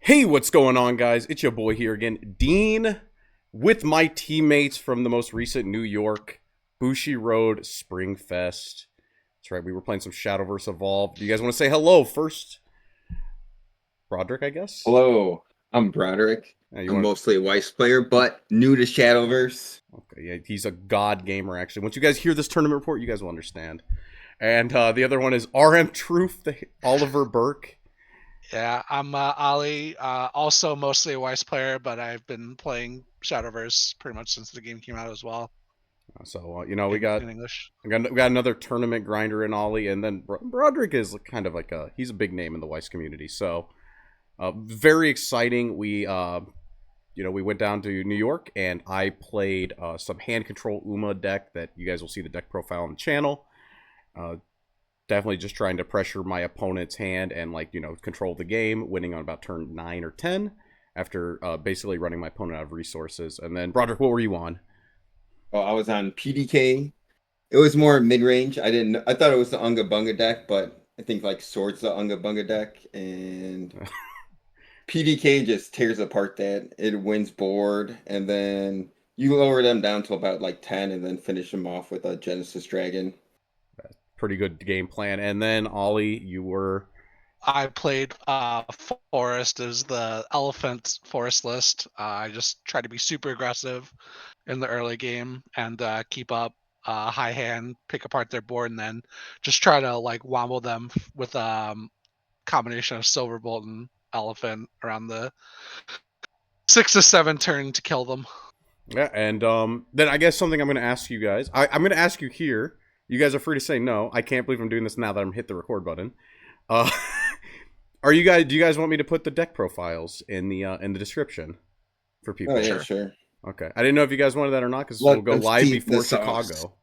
Hey, what's going on, guys? It's your boy here again, Dean, with my teammates from the most recent New York Bushi Road Spring Fest. That's right, we were playing some Shadowverse Evolved. Do you guys want to say hello first? Broderick, I guess? Hello, I'm Broderick. Yeah, you I'm want mostly a Weiss player, but new to Shadowverse. Okay, yeah, he's a god gamer, actually. Once you guys hear this tournament report, you guys will understand. And the other one is RM Truth, Oliver Burke. Yeah, I'm Ali, also mostly a Weiss player, but I've been playing Shadowverse pretty much since the game came out as well So, we in got English. we got another tournament grinder in Ollie, and then Broderick is kind of like he's a big name in the Weiss community. So very exciting. We went down to New York, and I played some hand control Uma deck that you guys will see the deck profile on the channel. Uh, Definitely just trying to pressure my opponent's hand and control the game, winning on about turn 9 or 10 after basically running my opponent out of resources. And then Broderick, what were you on? Well, I was on PDK. It was more mid-range. I thought it was the Unga Bunga deck, but I think like Sword's the Unga Bunga deck, and PDK just tears apart that. It wins board, and then you lower them down to about like 10 and then finish them off with a Genesis Dragon. Pretty good game plan. And then Ollie, you were I played Forest as the Elephant Forest list. I just try to be super aggressive in the early game and keep up high hand, pick apart their board, and then just try to like womble them with combination of Silverbolt and Elephant around the 6 to 7 turn to kill them. Yeah, and then I guess something I'm going to ask you guys. I'm going to ask you here. You guys are free to say no. I can't believe I'm doing this now that I'm hit the record button. Uh, are you guys? Do you guys want me to put the deck profiles in the description for people? Oh yeah, sure. Okay, I didn't know if you guys wanted that or not because we'll go live before Chicago.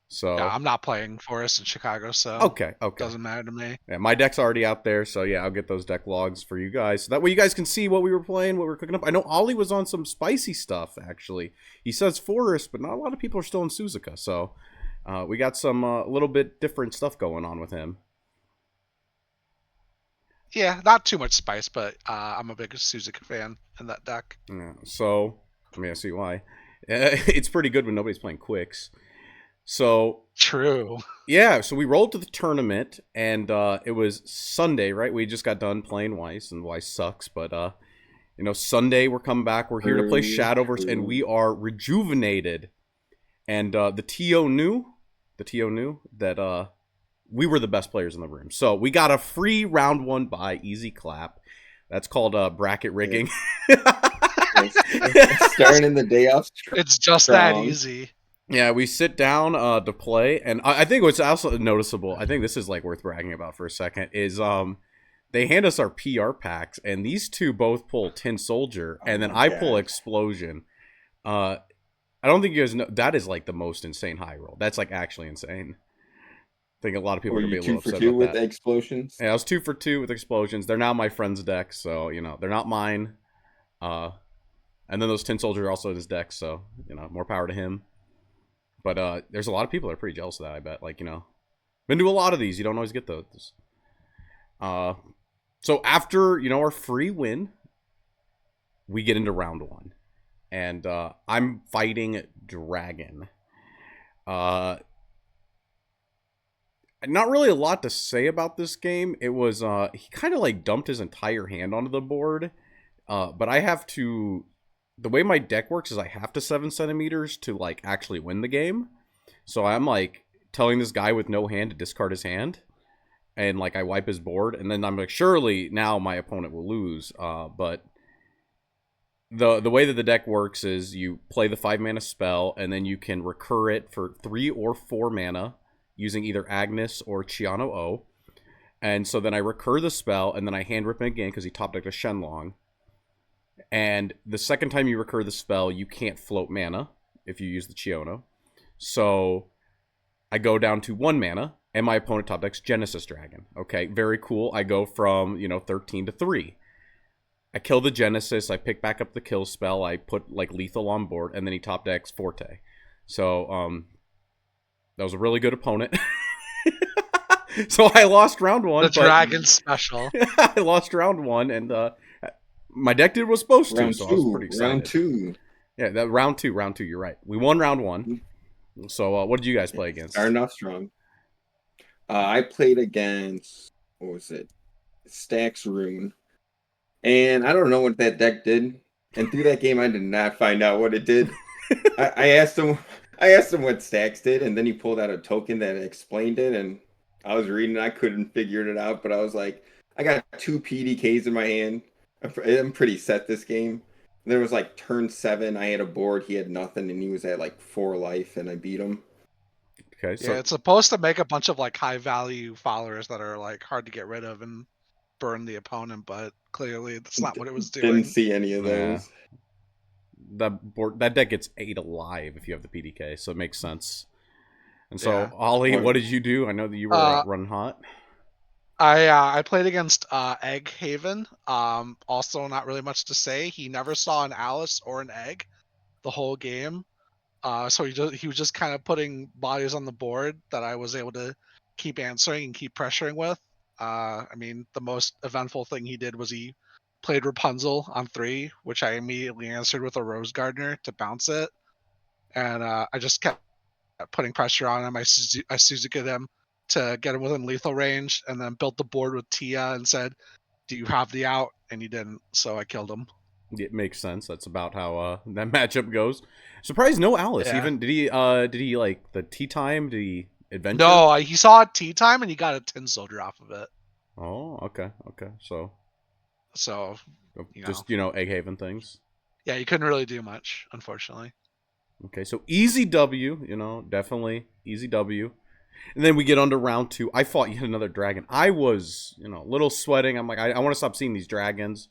So yeah, I'm not playing Forest in Chicago, so okay, doesn't matter to me. Yeah, my deck's already out there, so yeah, I'll get those deck logs for you guys. So that way you guys can see what we were playing, what we were cooking up. I know Ollie was on some spicy stuff, actually. He says Forest, but not a lot of people are still in Suzuka, so we got some little bit different stuff going on with him. Yeah, not too much spice, but I'm a big Suzuka fan in that deck. Yeah, so, I see why. It's pretty good when nobody's playing Quicks. So True. yeah, so we rolled to the tournament, and it was Sunday, right? We just got done playing Weiss, and Weiss sucks, but Sunday we're coming back. We're here to play Shadowverse, and we are rejuvenated. And the TO knew that we were the best players in the room. So we got a free round 1 bye, easy clap. That's called bracket rigging. Starting the day off. It's just that easy. Yeah, we sit down to play, and I think what's also noticeable, I think this is like worth bragging about for a second, is they hand us our PR packs, and these two both pull Tin Soldier, and then I pull Explosion. I don't think you guys know, that is like the most insane high roll. That's like actually insane. I think a lot of people are going to be a little upset about that. 2 for 2 with explosions? Yeah, I was 2 for 2 with explosions. They're now my friend's deck, so, they're not mine. And then those Tin Soldier are also in his deck, so, more power to him. But there's a lot of people that are pretty jealous of that, I bet. Been to a lot of these. You don't always get those. So after, our free win, we get into round 1. And I'm fighting Dragon. Not really a lot to say about this game. It was, he kind of dumped his entire hand onto the board. But I have to... The way my deck works is I have to 7 centimeters to actually win the game. So I'm telling this guy with no hand to discard his hand, and I wipe his board, and then I'm surely now my opponent will lose. But the way that the deck works is you play the 5 mana spell, and then you can recur it for 3 or 4 mana using either Agnes or Chiano O. And so then I recur the spell, and then I hand rip him again because he top decked a Shenlong. And the second time you recur the spell, you can't float mana if you use the Chiono. So I go down to 1 mana, and my opponent top decks Genesis Dragon. Okay, very cool. I go from, 13 to 3. I kill the Genesis, I pick back up the kill spell, I put lethal on board, and then he top decks Forte. So that was a really good opponent. So I lost round 1. The Dragon special. I lost round 1, and My deck did what it was supposed to, Round so I was pretty two. Round excited. two. Yeah, that round two. You're right. We won round one. So what did you guys play against? Starting off strong. I played against, what was it? Stax Rune. And I don't know what that deck did. And through that game, I did not find out what it did. I asked him, what Stacks did, and then he pulled out a token that explained it. And I was reading, I couldn't figure it out, but I was like, I got two PDKs in my hand. I'm pretty set this game. And there was like turn 7, I had a board, he had nothing, and he was at like 4 life, and I beat him. Okay, Yeah, so it's supposed to make a bunch of like high value followers that are like hard to get rid of and burn the opponent, but clearly that's not what it was Didn't doing. see any of yeah, those. that deck gets 8 alive if you have the PDK, so it makes sense. And so, Yeah. Ollie, What? what did you do? I know that you were Uh, running hot. I played against Egg Haven. Also not really much to say. He never saw an Alice or an egg the whole game. So he was just kind of putting bodies on the board that I was able to keep answering and keep pressuring with. I mean, the most eventful thing he did was he played Rapunzel on 3, which I immediately answered with a Rose Gardener to bounce it, and I just kept putting pressure on him. I Suzuki'd him to get him within lethal range, and then built the board with Tia and said, "Do you have the out?" And he didn't, so I killed him. It makes sense. That's about how that matchup goes. Surprised no Alice. Yeah. Even did he like the tea time? Did he adventure? No, he saw tea time and he got a tin soldier off of it. Oh, okay. So So, you know, just Egg Haven things. yeah, you couldn't really do much, unfortunately. Okay, so easy W. Definitely easy W. And then we get on to round 2. I fought yet another dragon. I was a little sweating. I'm like, I want to stop seeing these dragons.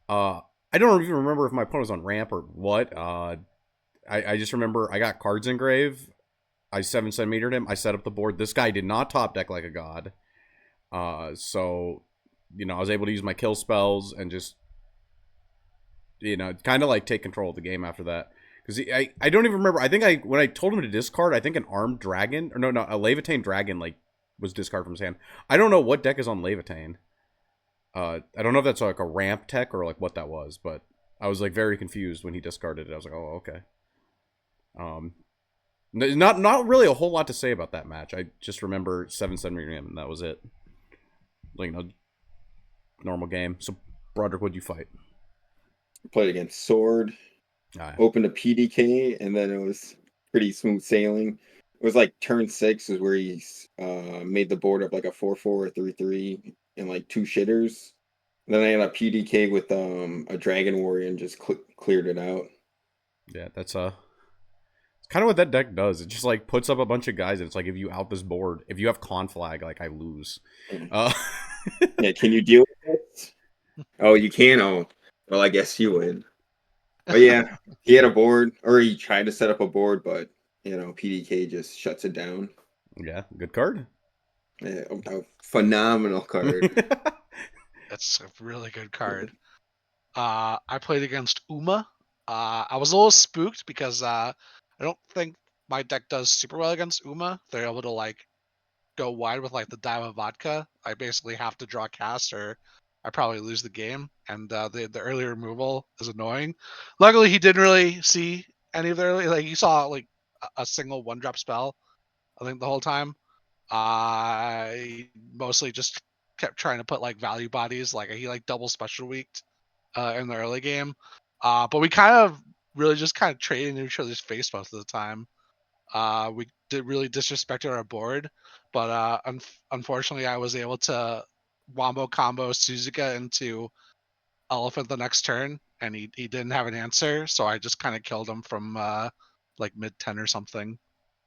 I don't even remember if my opponent was on ramp or what. I just remember I got cards engraved. I 7 centimetered him. I set up the board. This guy did not top deck like a god. So I was able to use my kill spells and just kind of like take control of the game after that. Because I don't even remember. I think when I told him to discard, I think an armed dragon or no a Levitane dragon like was discarded from his hand. I don't know what deck is on Levitane. I don't know if that's like a ramp tech or like what that was, but I was like very confused when he discarded it. I was like, oh okay. Not really a whole lot to say about that match. I just remember 7-7 him, and that was it. Like normal game. So Broderick, what'd you fight? Played against Sword. Opened a PDK, and then it was pretty smooth sailing. It was like turn 6 is where he made the board up like a 4/4 or 3/3 and like 2 shitters. And then I had a PDK with a Dragon Warrior and just cleared it out. Yeah, that's it's kind of what that deck does. It just like puts up a bunch of guys, and it's like if you out this board, if you have conflag, like I lose. Yeah, can you deal with it? Oh, you can. Oh, well, I guess you would. But yeah, he had a board, or he tried to set up a board, but PDK just shuts it down. Yeah, good card. Yeah, a phenomenal card. That's a really good card. I played against Uma. I was a little spooked because I don't think my deck does super well against Uma. They're able to like go wide with like the Dive Vodka. I basically have to draw cast or I probably lose the game. And the early removal is annoying. Luckily, he didn't really see any of the early. Like he saw like a single 1-drop spell. I think the whole time. I mostly just kept trying to put like value bodies. Like he like double special weeked in the early game. But we kind of really just kind of traded into each other's face most of the time. We did really disrespected our board, but unfortunately, I was able to wombo combo Suzuka into Elephant the next turn, and he didn't have an answer, so I just kind of killed him from like mid 10 or something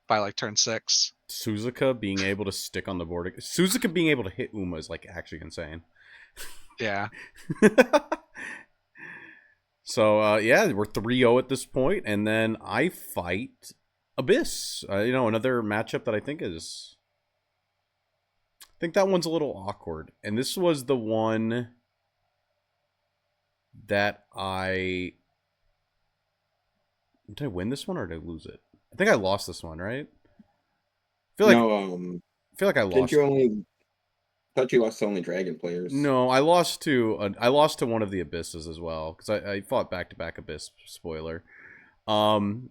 by like turn 6. Suzuka being able to stick on the board. Suzuka being able to hit Uma is like actually insane. Yeah. So yeah, we're 3-0 at this point, and then I fight Abyss. Another matchup that I think that one's a little awkward. And this was the one that did I win this one or did I lose it? I think I lost this one, right? I feel like No, I didn't lost. you only thought you lost to only dragon players. No, I lost to one of the abysses as well because I fought back to back abyss. Spoiler. Um,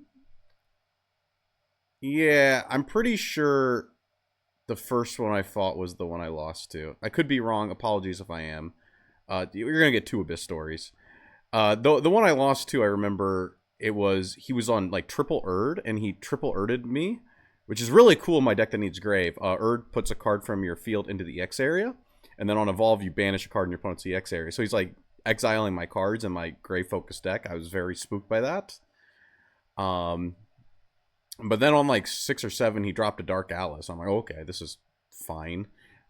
yeah, I'm pretty sure the first one I fought was the one I lost to. I could be wrong. Apologies if I am. You're gonna get two abyss stories. The one I lost to, I remember he was on like triple Erd and he triple Erded me, which is really cool in my deck that needs Grave. Erd puts a card from your field into the X area, and then on Evolve you banish a card in your opponent's EX area. So he's like exiling my cards in my Grave focused deck. I was very spooked by that. But then on like 6 or 7, he dropped a Dark Alice. I'm like, okay, this is fine.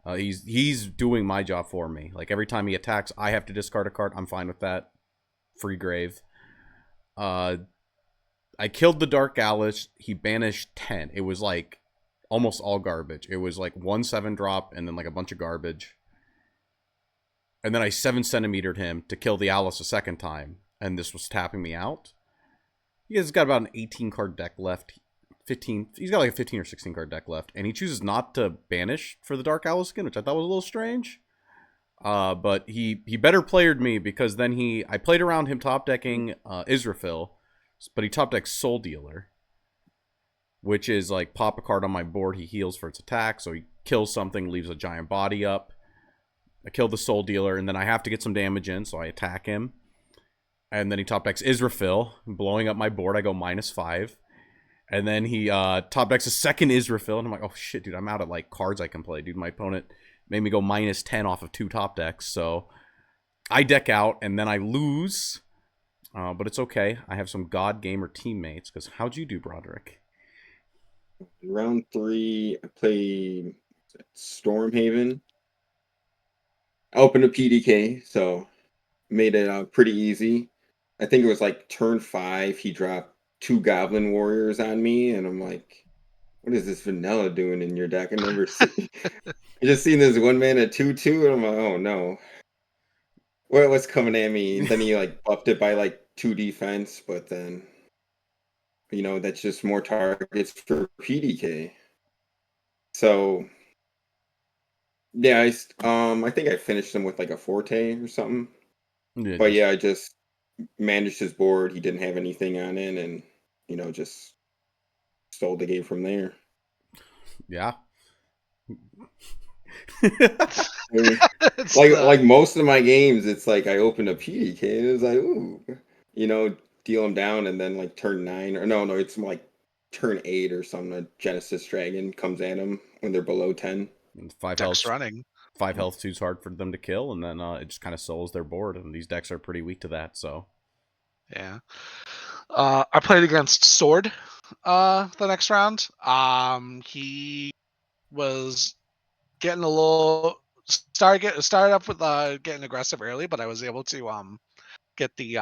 He's doing my job for me. Like every time he attacks, I have to discard a card. I'm fine with that. Free Grave. I killed the Dark Alice. He banished 10. It was like almost all garbage. It was like 1/7 drop and then like a bunch of garbage. And then I 7 centimetered him to kill the Alice a second time. And this was tapping me out. He's got about an 18 card deck left. 15. He's got like a 15 or 16 card deck left. And he chooses not to banish for the Dark Alice skin, which I thought was a little strange. But he better playered me because then I played around him top decking Israfil, but he top decks Soul Dealer, which is like pop a card on my board, he heals for its attack, so he kills something, leaves a giant body up. I kill the Soul Dealer, and then I have to get some damage in, so I attack him. And then he top decks Israfil, blowing up my board. I go -5. And then he top decks a second Israfil, and I'm like, oh shit, dude, I'm out of like cards I can play, dude. My opponent made me go -10 off of 2 top decks, so I deck out, and then I lose. But it's okay. I have some God Gamer teammates, because how'd you do, Broderick? Round 3, I played Stormhaven. I opened a PDK, so made it pretty easy. I think it was like turn 5, he dropped 2 Goblin Warriors on me, and I'm like, what is this vanilla doing in your deck? I never seen. I just seen this 1-mana 2/2, and I'm like, oh no. What's coming at me? And then he like buffed it by like 2 defense, but then that's just more targets for PDK. So yeah, I think I finished him with like a Forte or something. Yeah, But yeah, I just managed his board. He didn't have anything on it, and just stole the game from there. Yeah. like most of my games, it's like I open a PDK and it's like, ooh, deal them down, and then like turn 9 or no, it's like turn 8 or something. A Genesis Dragon comes at them when they're below 10. And 5 Decks health. running. 5 health too hard for them to kill, and then it just kind of souls their board, and these decks are pretty weak to that. So Yeah. I played against Sword the next round. He was getting a little started up with getting aggressive early, but I was able to get the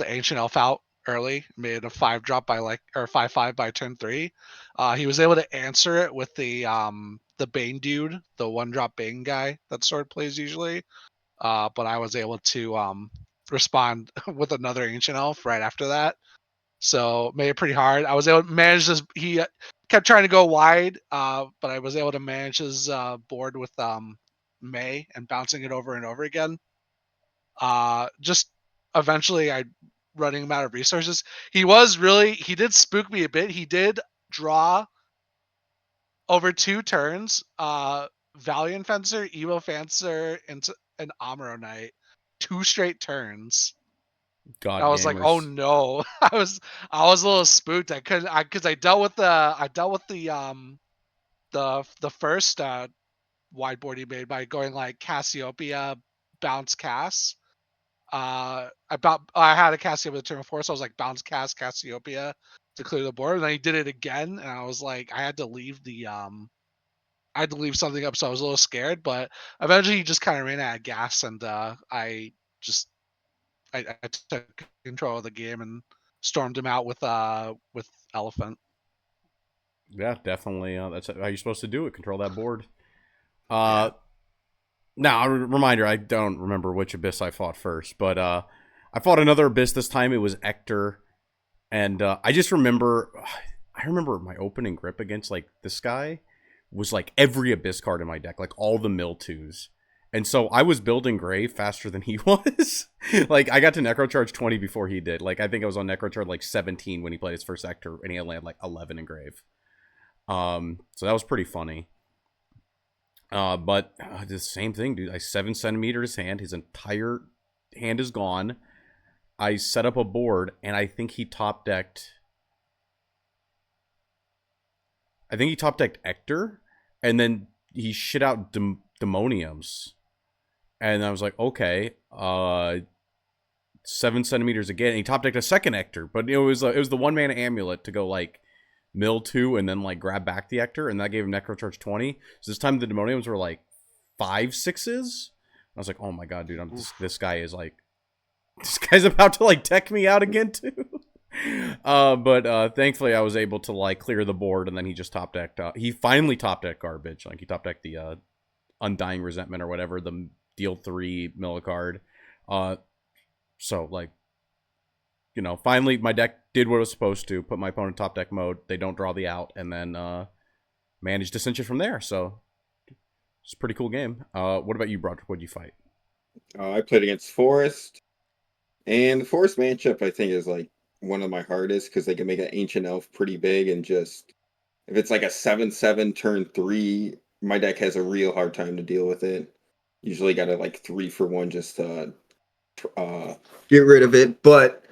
Ancient Elf out early, made a 5-drop by 5/5 by turn 3. He was able to answer it with the Bane dude, the 1-drop Bane guy that Sword plays usually. But I was able to respond with another Ancient Elf right after that. So made it pretty hard. I was able to manage this. He kept trying to go wide, but I was able to manage his board with May and bouncing it over and over again. Just eventually, I running him out of resources. He did spook me a bit. He did draw over 2 turns. Valiant Fencer, Evo Fencer, and an Amuro Knight. 2 straight turns. God I was gamers. like, oh no. I was a little spooked. I couldn't because I dealt with the first wide board he made by going like Cassiopeia, bounce Cass. I had a Cassiopeia turn 4, so I was like bounce Cassiopeia to clear the board, and then he did it again, and I was like, I had to leave something up, so I was a little scared, but eventually he just kind of ran out of gas, and I took control of the game and stormed him out with Elephant. Yeah, definitely. That's how you're supposed to do it. Control that board. Yeah. Now, a reminder, I don't remember which Abyss I fought first, but I fought another Abyss this time. It was Ector, and I just remember, I remember my opening grip against like this guy was like every Abyss card in my deck, like all the mill twos. And so I was building Grave faster than he was. Like, I got to Necrocharge 20 before he did. Like, I think I was on Necrocharge like 17 when he played his first Ector, and he only had like 11 in Grave. So that was pretty funny. But the same thing, dude. I 7 centimeter his hand. His entire hand is gone. I set up a board, and I think he top decked. I think he top decked Ector, and then he shit out Demoniums. And I was like, okay, 7 centimeters again. And he top decked a second Ector, but it was the 1-mana amulet to go like mill 2 and then like grab back the Ector, and that gave him Necrocharge 20. So this time the Demoniums were like 5/6s. I was like, oh my god, dude, this guy is like, this guy's about to like deck me out again too. But thankfully I was able to like clear the board, and then he just top decked. He finally top decked garbage. Like he top decked the Undying Resentment or whatever, the deal 3 mill a card. So like, you know, finally my deck did what it was supposed to. Put my opponent top deck mode. They don't draw the out, and then managed to cinch it from there. So it's a pretty cool game. What about you, Broderick? What'd you fight? I played against Forest, and the Forest matchup I think is like one of my hardest because they can make an Ancient Elf pretty big, and just if it's like a 7/7 turn 3, my deck has a real hard time to deal with it. Usually got to like 3 for 1 just to get rid of it. But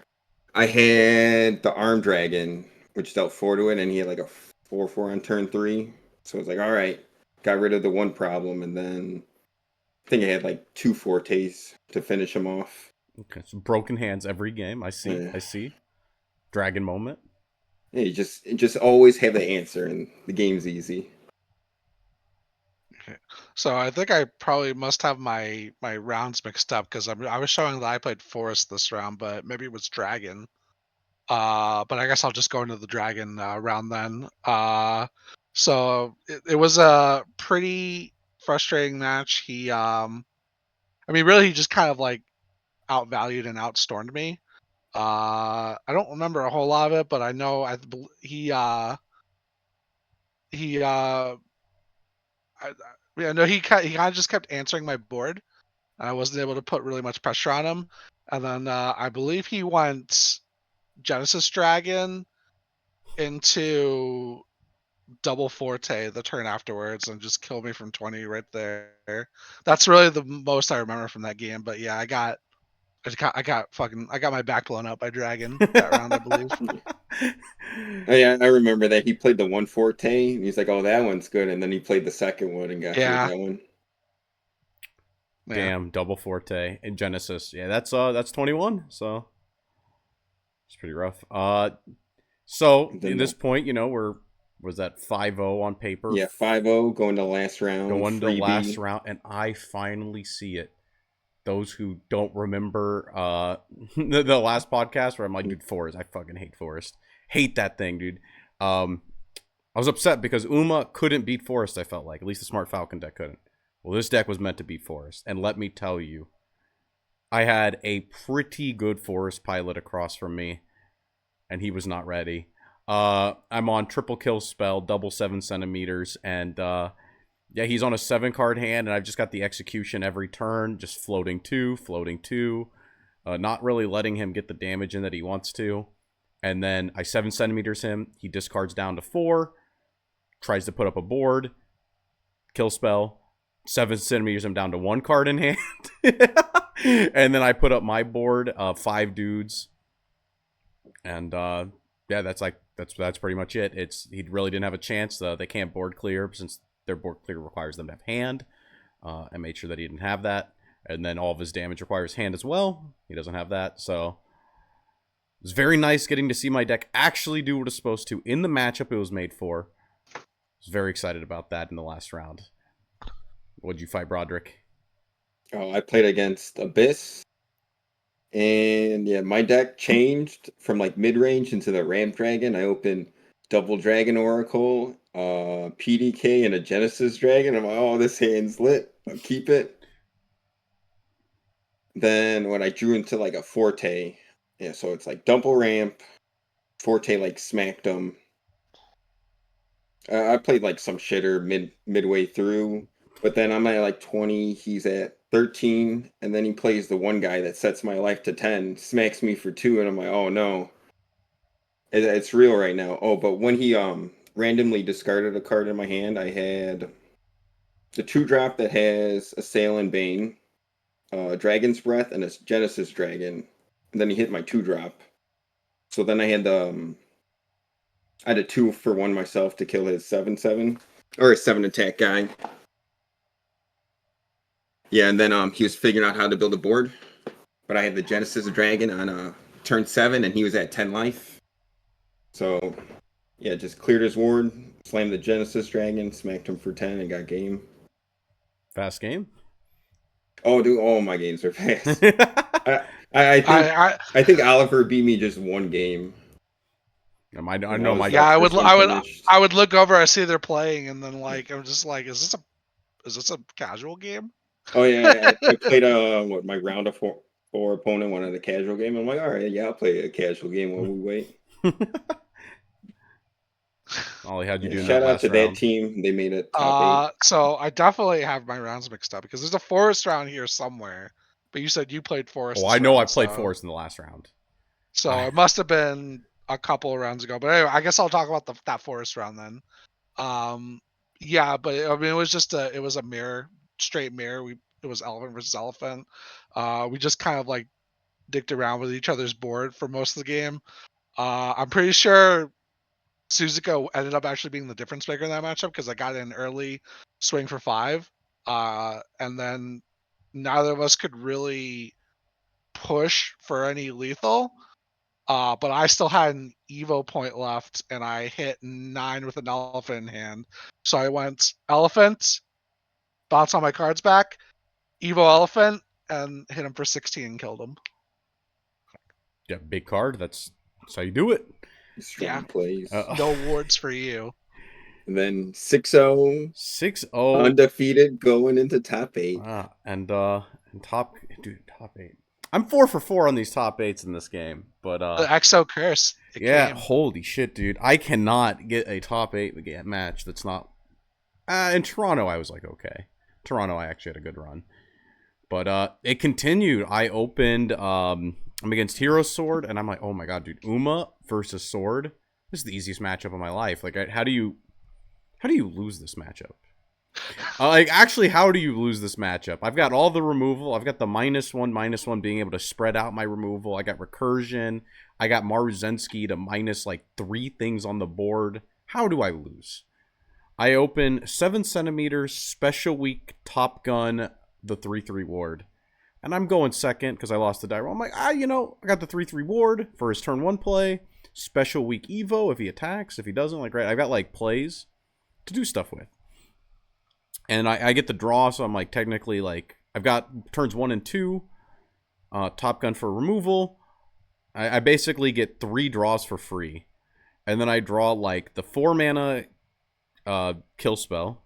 I had the Arm Dragon, which dealt 4 to it, and he had like a 4/4 on turn 3. So I was like, all right, got rid of the one problem, and then I think I had like 2 Fortes to finish him off. Okay, so broken hands every game. I see. Yeah. I see. Dragon moment. Yeah, you just always have the answer, and the game's easy. Okay. So I think I probably must have my rounds mixed up because I was showing that I played Forest this round, but maybe it was Dragon. But I guess I'll just go into the Dragon round then. So it was a pretty frustrating match. I mean, really, he just kind of like outvalued and outstormed me. I don't remember a whole lot of it, but I know he I know he kind of just kept answering my board, and I wasn't able to put really much pressure on him. And then I believe he went Genesis Dragon into double Forte the turn afterwards and just killed me from 20 right there. That's really the most I remember from that game. But yeah, I got my back blown up by Dragon that round, I believe. Oh, yeah, I remember that he played the 1 Forte, and he's like, "Oh, that one's good," and then he played the second one and got hit with Yeah. that one. Yeah. Damn, double Forte in Genesis. Yeah, that's 21. So it's pretty rough. So And then at this point, you know, was that 5-0 on paper? yeah, 5-0 going to last round. Going to freebie. last round, and I finally see it. Those who don't remember the last podcast where I'm like, dude, Forest, I fucking hate Forest. Hate that thing, dude. I was upset because Uma couldn't beat Forest, I felt like. At least the Smart Falcon deck couldn't. Well, this deck was meant to beat Forest. And let me tell you, I had a pretty good Forest pilot across from me, and he was not ready. I'm on triple kill spell, double 7 centimeters, and yeah, he's on a 7-card hand, and I've just got the execution every turn, just floating 2, not really letting him get the damage in that he wants to. And then I 7 centimeters him, he discards down to 4, tries to put up a board, kill spell, 7 centimeters him down to 1 card in hand. And then I put up my board, 5 dudes. And yeah, that's pretty much it. He really didn't have a chance. They can't board clear since their board clear requires them to have hand. I made sure that he didn't have that. And then all of his damage requires hand as well. He doesn't have that. So it was very nice getting to see my deck actually do what it's supposed to in the matchup it was made for. I was very excited about that in the last round. What'd you fight, Broderick? Oh, I played against Abyss, and yeah, my deck changed from like mid range into the Ramp Dragon. I opened Double Dragon Oracle, PDK, and a Genesis Dragon. I'm like, oh, this hand's lit. I'll keep it. Then when I drew into like a Forte, yeah, so it's like double ramp, Forte like smacked him. I played like some shitter midway through, but then I'm at like 20. He's at 13, and then he plays the one guy that sets my life to 10, smacks me for 2, and I'm like, oh no, it's real right now. Oh, but when he randomly discarded a card in my hand, I had the 2-drop that has Assail and Bane, Dragon's Breath, and a Genesis Dragon, and then he hit my 2-drop. So then I had a 2-for-1 myself to kill his 7/7 or a 7 attack guy. Yeah, and then he was figuring out how to build a board, but I had the Genesis Dragon on turn 7, and he was at 10 life. So yeah, just cleared his ward, slammed the Genesis Dragon, smacked him for 10, and got game. Fast game. Oh, dude, all my games are fast. I, I think I I think Oliver beat me just one game. I And know that was my yeah, the first one finished. I would look over, I see they're playing, and then like I'm just like, is this a casual game? Oh yeah, I played my round of four opponent wanted a casual game. I'm like, all right, yeah, I'll play a casual game while we wait. Ollie, how'd you Yeah, do in shout that out last to that round? team. They made it top 8. So I definitely have my rounds mixed up because there's a forest round here somewhere. But you said you played forest Oh, I this know I round, played so Forest in the last round. it must have been a couple of rounds ago. But anyway, I guess I'll talk about that forest round then. Yeah, but I mean, it was a mirror, straight mirror. It was elephant versus elephant. We just kind of like dicked around with each other's board for most of the game. I'm pretty sure Suzuka ended up actually being the difference maker in that matchup because I got an early swing for 5, and then neither of us could really push for any lethal. But I still had an Evo point left, and I hit 9 with an elephant in hand. So I went elephant, bounce all my cards back, Evo elephant, and hit him for 16 and killed him. Yeah, big card. That's how you do it. Strong plays. No wards for you. And then 6-0, 6-0. undefeated going into top 8. And top 8. I'm 4 for 4 on these top 8s in this game, but The EXO curse. yeah, Came. holy shit, dude! I cannot get a top 8 match that's not. In Toronto, I was like, okay. Toronto, I actually had a good run, but it continued. I opened. I'm against Hero Sword, and I'm like, oh my god, dude! Uma versus Sword. This is the easiest matchup of my life. Like, how do you lose this matchup? Actually, how do you lose this matchup? I've got all the removal. I've got the -1/-1 being able to spread out my removal. I got recursion. I got Maruzensky to minus like 3 things on the board. How do I lose? I open 7 centimeters, special week, Top Gun, the 3/3 ward. And I'm going second because I lost the die roll. I'm like, I got the 3/3 ward for his turn 1 play. Special week Evo if he attacks. If he doesn't, like, right, I've got like plays to do stuff with. And I get the draw, so I'm like technically like I've got turns 1 and 2, Top Gun for removal. I basically get 3 draws for free, and then I draw like the 4 mana kill spell,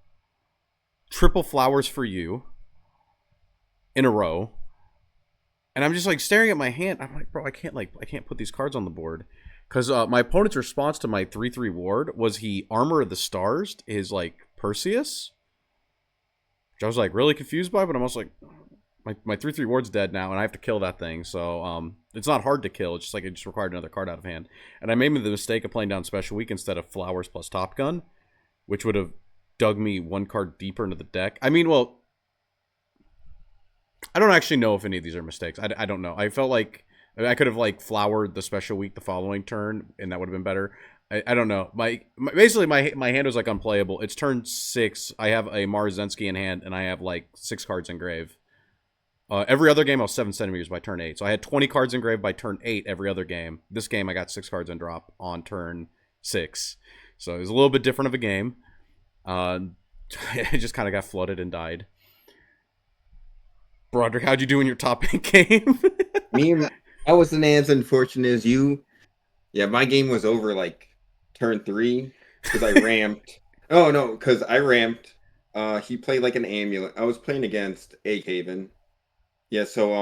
triple flowers for you in a row, and I'm just like staring at my hand. I'm like, bro, I can't put these cards on the board because my opponent's response to my 3/3 ward was he Armor of the Stars, his like Perseus. Which I was like really confused by, but I'm also like, my 3/3 ward's dead now, and I have to kill that thing. So it's not hard to kill. It's just like it just required another card out of hand. And I made the mistake of playing down Special Week instead of Flowers plus Top Gun, which would have dug me 1 card deeper into the deck. I mean, well, I don't actually know if any of these are mistakes. I don't know. I felt like I could have like flowered the Special Week the following turn, and that would have been better. I don't know. Basically my hand was like unplayable. It's turn 6. I have a Marzensky in hand, and I have like 6 cards in grave. Every other game I was 7 centimeters by turn 8. So I had 20 cards in grave by turn 8 every other game. This game I got 6 cards in drop on turn 6. So it was a little bit different of a game. It just kind of got flooded and died. Broderick, how'd you do in your top 8 game? I wasn't as unfortunate as you. Yeah, my game was over like turn 3 because I ramped. Oh no, because I ramped. He played like an amulet. I was playing against Egg Haven. Yeah, so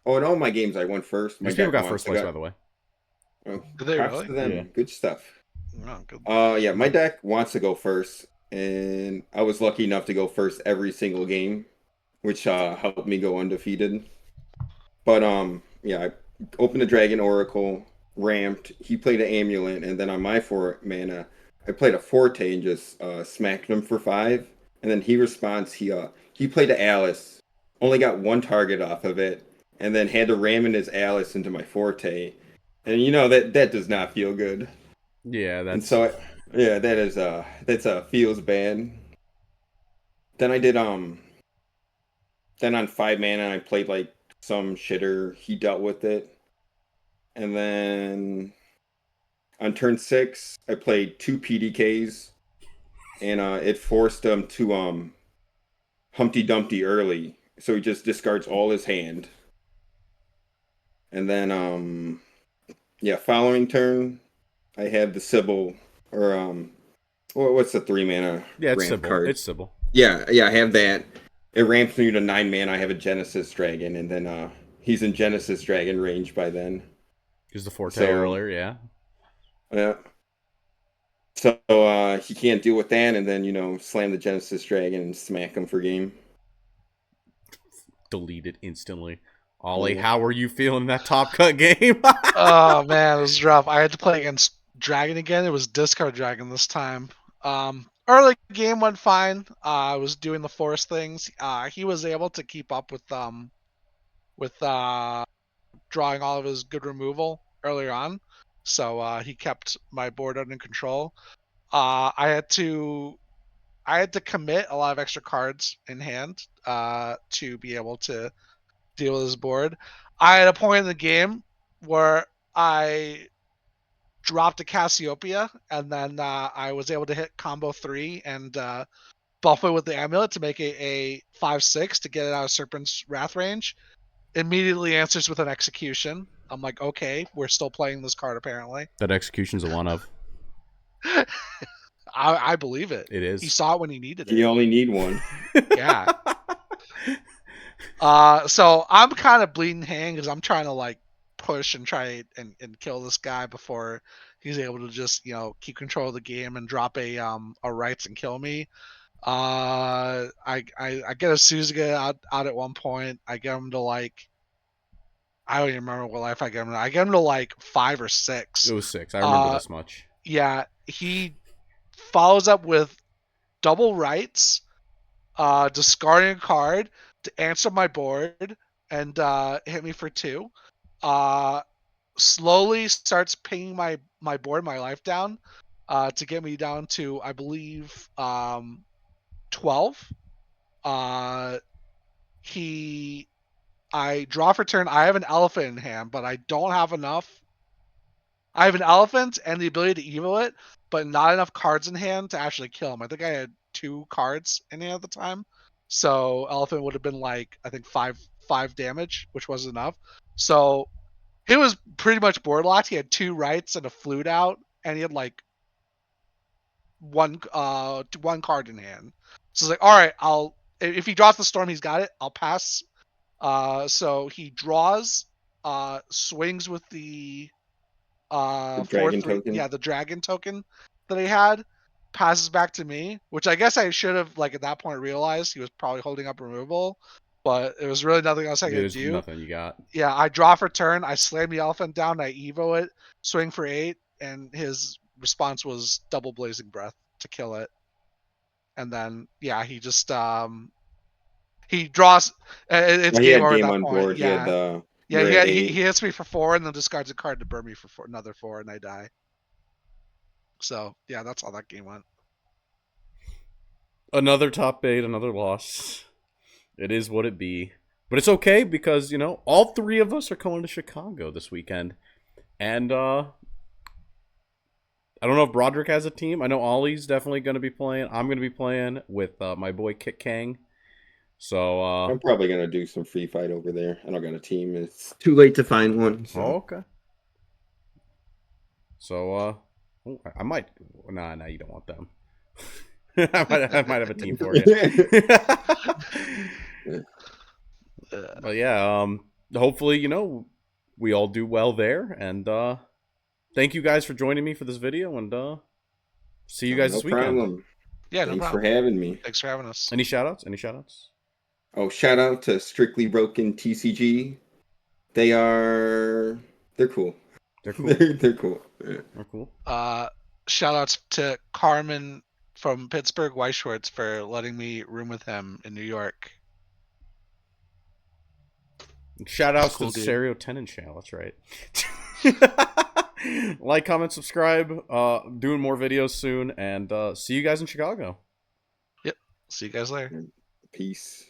oh, in all my games I won first. These people got first place, by the way. Oh, Did they props really? to them. Yeah. Good stuff. Oh, good. Yeah, my deck wants to go first, and I was lucky enough to go first every single game, which helped me go undefeated. But yeah, I opened the Dragon Oracle, ramped. He played an Amulet, and then on my 4 mana, I played a Forte and just smacked him for 5. And then he responds. He played a Alice, only got 1 target off of it, and then had to ram in his Alice into my Forte, and that does not feel good. Yeah, And that's so yeah, that's feels bad. Then I did then on 5 mana I played like some shitter. He dealt with it. And then on turn 6, I played 2 PDKs, and it forced him to Humpty Dumpty early. So he just discards all his hand. And then yeah, following turn I have the Sybil, or what's the 3 mana yeah, it's ramp Sybil. card? It's Sybil. Yeah, I have that. It ramps me to 9 mana. I have a Genesis Dragon, and then he's in Genesis Dragon range by then. Use the Forte So earlier, yeah. yeah. So he can't deal with that, and then slam the Genesis Dragon and smack him for game. Delete it instantly. Ollie, Yeah. how were you feeling that Top Cut game? Oh man, it was rough. I had to play against Dragon again. It was discard Dragon this time. Early game went fine. I was doing the force things. He was able to keep up with drawing all of his good removal earlier on, so he kept my board under control. I had to commit a lot of extra cards in hand to be able to deal with his board. I had a point in the game where I dropped a Cassiopeia, and then I was able to hit combo 3 and buff it with the amulet to make a 5/6 to get it out of Serpent's Wrath range. Immediately answers with an execution. I'm like, okay, we're still playing this card apparently. That execution's a one of. I believe it. It He is. saw it when he needed You it. only need one. Yeah. So I'm kind of bleeding hand because I'm trying to like push and try and kill this guy before he's able to just keep control of the game and drop a rights and kill me. I get a Suzuka out at one point. I get him to like, I don't even remember what life I get him to. I get him to like 5 or 6. It was 6. I remember Uh, this much. yeah, he follows up with double rights, discarding a card to answer my board and hit me for 2. Uh, Slowly starts pinging my board, my life down, to get me down to I believe 12. Uh, he I draw for turn. I have an elephant in hand, but I don't have enough. I have an elephant and the ability to evil it, but not enough cards in hand to actually kill him. I think I had 2 cards in hand at the time, so elephant would have been like I think 5 damage, which wasn't enough. So he was pretty much board locked. He had 2 rights and a flute out, and he had like one card in hand. So it's like, all right, I'll if he draws the storm, he's got it. I'll pass. So he draws, swings with the The four dragon three, token. yeah, the dragon token that he had, passes back to me, which I guess I should have like at that point realized he was probably holding up removal, but it was really nothing else I could There's do. nothing you got. Yeah, I draw for turn, I slam the elephant down, I evo it, swing for 8, and his response was double blazing breath to kill it. And then yeah, he draws. It's Well, he game had over at game that on point. board. He had Yeah, the. yeah. You're He at had, he 8. hits me for 4 and then discards a card to burn me for another 4, and I die. So yeah, that's how that game went. Another top 8, another loss. It is what it be. But it's okay because, all 3 of us are going to Chicago this weekend. And I don't know if Broderick has a team. I know Ollie's definitely going to be playing. I'm going to be playing with my boy Kit Kang. So, I'm probably gonna do some free fight over there. I don't got a team. It's too late to find one. So. okay. So, I might. Nah, you don't want them. I might have a team for you. But yeah, hopefully, we all do well there, and thank you guys for joining me for this video, and see you guys No this weekend. problem. Yeah, no Thanks for problem. having me. Thanks for having us. Any shout outs? Any shout outs? Oh, shout out to Strictly Broken TCG. They're cool. They're cool. They're cool. Yeah. They're cool. Shout outs to Carmen from Pittsburgh White Shorts for letting me room with him in New York. Shout outs Cool to dude. Stereo Tenant Channel. That's right. Like, comment, subscribe. Doing more videos soon, and see you guys in Chicago. Yep. See you guys later. Peace.